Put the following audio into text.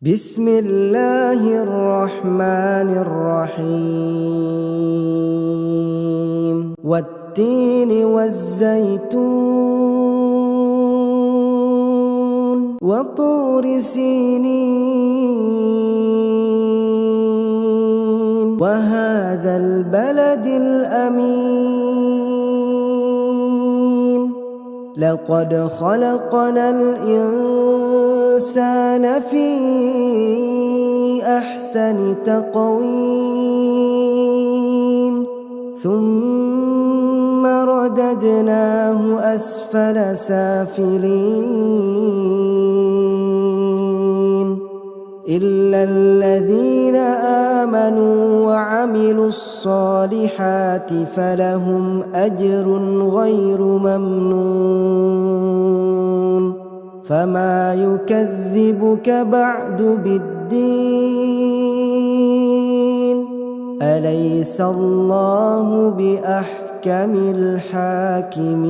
بسم الله الرحمن الرحيم والتين والزيتون وطور سينين وهذا البلد الأمين لقد خلقنا الإنسان في أحسن تقويم ثم رددناه أسفل سافلين إلا الذين آمنوا وعملوا الصالحات فلهم أجر غير ممنون فما يكذبك بعد بالدين أليس الله بأحكم الحاكمين.